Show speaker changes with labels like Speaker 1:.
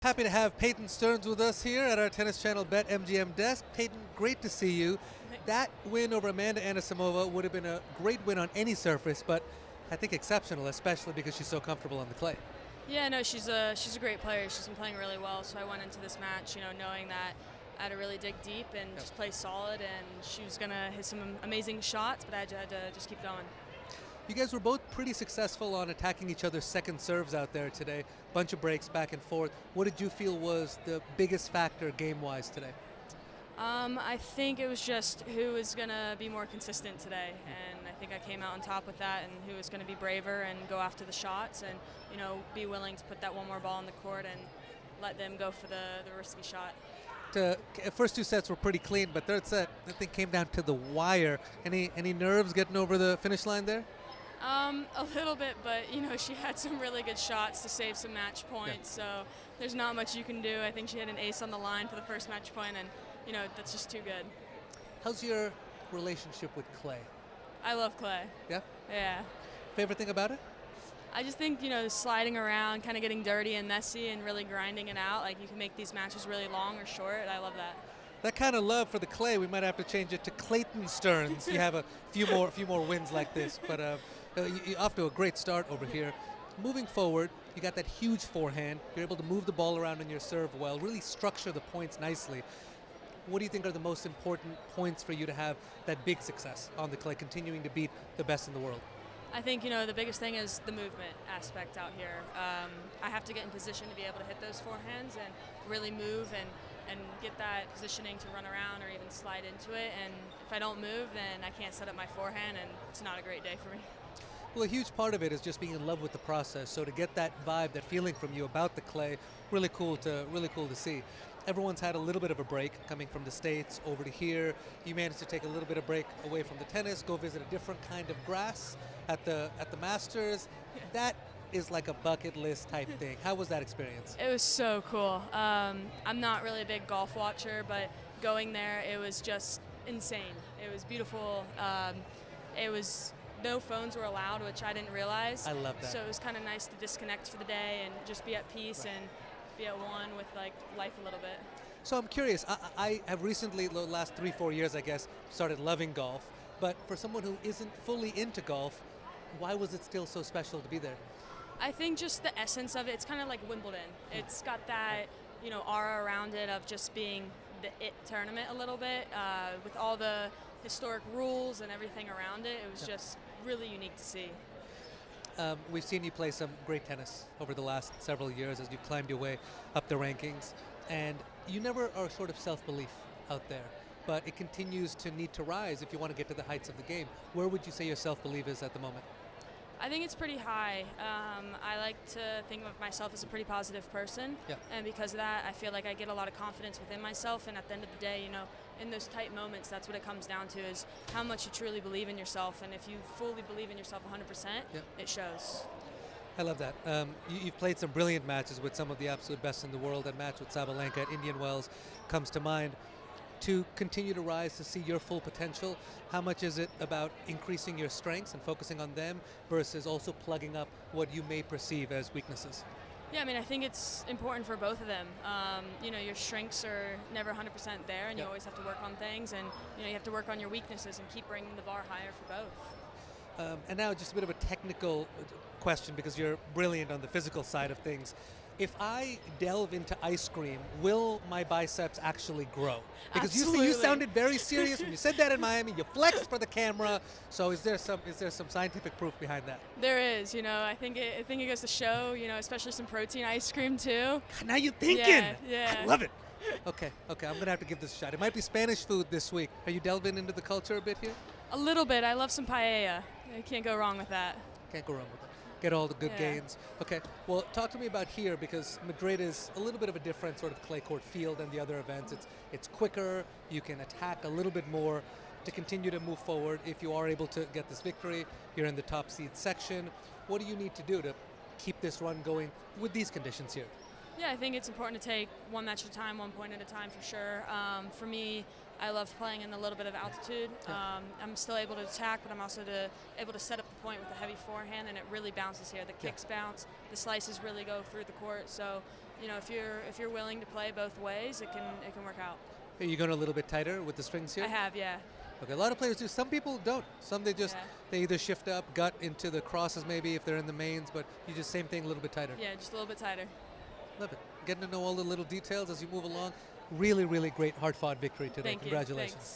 Speaker 1: Happy to have Peyton Stearns with us here at our Tennis Channel Bet MGM desk. Peyton, great to see you. That win over Amanda Anisimova would have been a great win on any surface, but I think exceptional, especially because she's so comfortable on the clay.
Speaker 2: Yeah, no, she's a great player. She's been playing really well, so I went into this match, knowing that I had to really dig deep and just play solid, and she was gonna hit some amazing shots, but I had to just keep going.
Speaker 1: You guys were both pretty successful on attacking each other's second serves out there today. Bunch of breaks back and forth. What did you feel was the biggest factor game-wise today?
Speaker 2: I think it was just who was going to be more consistent today, and I think I came out on top with that, and who was going to be braver and go after the shots and, be willing to put that one more ball on the court and let them go for the risky shot.
Speaker 1: The first two sets were pretty clean, but third set, I think, came down to the wire. Any nerves getting over the finish line there?
Speaker 2: A little bit, but she had some really good shots to save some match points, so there's not much you can do. I think she had an ace on the line for the first match point, and that's just too good.
Speaker 1: How's your relationship with clay?
Speaker 2: I love clay.
Speaker 1: Yeah?
Speaker 2: Yeah.
Speaker 1: Favorite thing about it?
Speaker 2: I just think, sliding around, kind of getting dirty and messy and really grinding it out, like you can make these matches really long or short. I love that.
Speaker 1: That kind of love for the clay, we might have to change it to Clayton Stearns. You have a few more wins like this, but you're off to a great start over here. Moving forward, you got that huge forehand. You're able to move the ball around in your serve well, really structure the points nicely. What do you think are the most important points for you to have that big success on the clay, continuing to beat the best in the world?
Speaker 2: I think, the biggest thing is the movement aspect out here. I have to get in position to be able to hit those forehands and really move and get that positioning to run around or even slide into it. And if I don't move, then I can't set up my forehand, and it's not a great day for me.
Speaker 1: Well, a huge part of it is just being in love with the process. So to get that vibe, that feeling from you about the clay, really cool to see. Everyone's had a little bit of a break coming from the States over to here. You managed to take a little bit of break away from the tennis, go visit a different kind of grass at the Masters. That is like a bucket list type thing. How was that experience?
Speaker 2: It was so cool. I'm not really a big golf watcher, but going there, it was just insane. It was beautiful. No phones were allowed, which I didn't realize.
Speaker 1: I love that.
Speaker 2: So it was kind of nice to disconnect for the day and just be at peace and be at one with life a little bit.
Speaker 1: So I'm curious. I have recently, the last 3-4 years, I guess, started loving golf. But for someone who isn't fully into golf, why was it still so special to be there?
Speaker 2: I think just the essence of it. It's kind of like Wimbledon. It's got that aura around it of just being the it tournament a little bit with all the historic rules and everything around it. It was just really unique to see.
Speaker 1: We've seen you play some great tennis over the last several years as you've climbed your way up the rankings, and you never are sort of self-belief out there, but it continues to need to rise if you want to get to the heights of the game. Where would you say your self-belief is at the moment?
Speaker 2: I think it's pretty high. I like to think of myself as a pretty positive person, and because of that, I feel like I get a lot of confidence within myself, and at the end of the day, in those tight moments, that's what it comes down to, is how much you truly believe in yourself, and if you fully believe in yourself 100%, it shows.
Speaker 1: I love that. You've played some brilliant matches with some of the absolute best in the world. That match with Sabalenka at Indian Wells comes to mind. To continue to rise, to see your full potential, how much is it about increasing your strengths and focusing on them versus also plugging up what you may perceive as weaknesses?
Speaker 2: Yeah, I think it's important for both of them. Your strengths are never 100% there, and you always have to work on things, and you have to work on your weaknesses and keep bringing the bar higher for both.
Speaker 1: And now just a bit of a technical question, because you're brilliant on the physical side of things. If I delve into ice cream, will my biceps actually grow? Because you sounded very serious when you said that in Miami. You flexed for the camera. So is there some scientific proof behind that?
Speaker 2: There is. I think it goes to show. Especially some protein ice cream too.
Speaker 1: Now you're thinking.
Speaker 2: Yeah.
Speaker 1: I love it. Okay. I'm gonna have to give this a shot. It might be Spanish food this week. Are you delving into the culture a bit here?
Speaker 2: A little bit. I love some paella. I can't go wrong with that.
Speaker 1: Can't go wrong with that. Get all the good gains. Okay, well, talk to me about here, because Madrid is a little bit of a different sort of clay court feel than the other events. It's quicker, you can attack a little bit more to continue to move forward. If you are able to get this victory, you're in the top seed section. What do you need to do to keep this run going with these conditions here?
Speaker 2: Yeah, I think it's important to take one match at a time, 1 point at a time for sure. For me, I love playing in a little bit of altitude. I'm still able to attack, but I'm also able to set up the point with a heavy forehand, and it really bounces here. The kicks bounce, the slices really go through the court. So, you know, if you're willing to play both ways, it can work out.
Speaker 1: Are you going a little bit tighter with the strings here?
Speaker 2: I have, yeah.
Speaker 1: Okay, a lot of players do. Some people don't. Some they either shift up, gut into the crosses maybe if they're in the mains, but you just same thing, a little bit tighter.
Speaker 2: Yeah, just a little bit tighter.
Speaker 1: Love it. Getting to know all the little details as you move along. Really, really great hard-fought victory today.
Speaker 2: Thank you.
Speaker 1: Congratulations.
Speaker 2: Thanks.